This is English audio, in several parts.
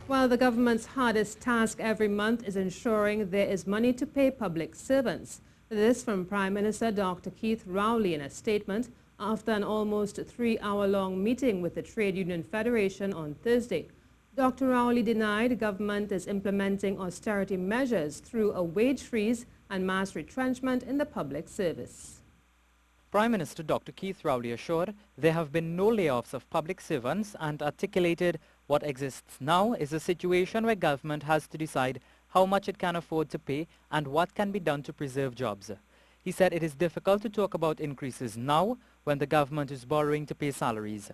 Well, the government's hardest task every month is ensuring there is money to pay public servants. This from Prime Minister Dr. Keith Rowley in a statement after an almost 3-hour-long meeting with the Trade Union Federation on Thursday. Dr. Rowley denied the government is implementing austerity measures through a wage freeze and mass retrenchment in the public service. Prime Minister Dr. Keith Rowley assured there have been no layoffs of public servants and articulated what exists now is a situation where government has to decide how much it can afford to pay and what can be done to preserve jobs. He said it is difficult to talk about increases now when the government is borrowing to pay salaries.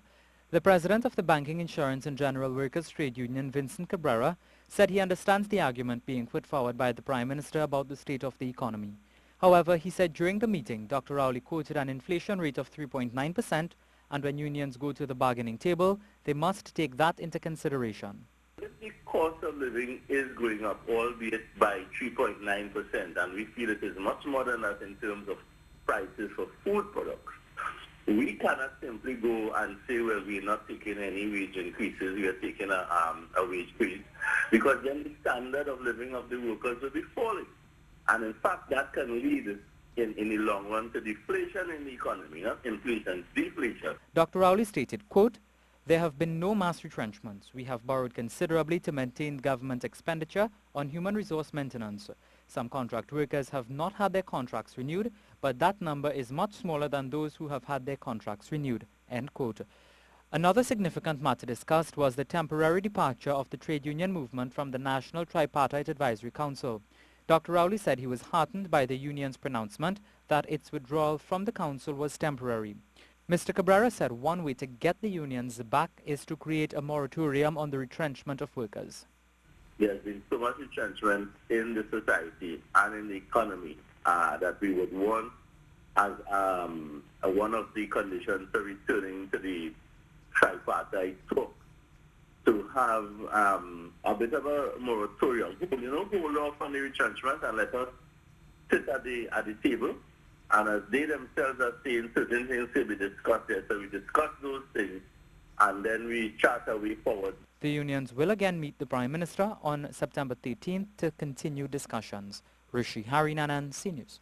The president of the Banking, Insurance and General Workers Trade Union, Vincent Cabrera, said he understands the argument being put forward by the Prime Minister about the state of the economy. However, he said during the meeting, Dr. Rowley quoted an inflation rate of 3.9%, and when unions go to the bargaining table, they must take that into consideration. The cost of living is going up, albeit by 3.9%, and we feel it is much more than that in terms of prices for food products. We cannot simply go and say, well, we're not taking any wage increases, we are taking a wage freeze, because then the standard of living of the workers will be falling. And in fact, that can lead in the long run to deflation in the economy, not inflation, deflation. Dr. Rowley stated, quote, "There have been no mass retrenchments. We have borrowed considerably to maintain government expenditure on human resource maintenance. Some contract workers have not had their contracts renewed, but that number is much smaller than those who have had their contracts renewed." End quote. Another significant matter discussed was the temporary departure of the trade union movement from the National Tripartite Advisory Council. Dr. Rowley said he was heartened by the union's pronouncement that its withdrawal from the council was temporary. Mr. Cabrera said one way to get the unions back is to create a moratorium on the retrenchment of workers. There's been so much retrenchment in the society and in the economy that we would want as one of the conditions for returning to the tripartite talk to have a bit of a moratorium, hold off on the retrenchment and let us sit at the table. And as they themselves are saying, certain things will be discussed there. So we discuss those things and then we chart a way forward. The unions will again meet the Prime Minister on September 13th to continue discussions. Rishi Harinanan, CNews.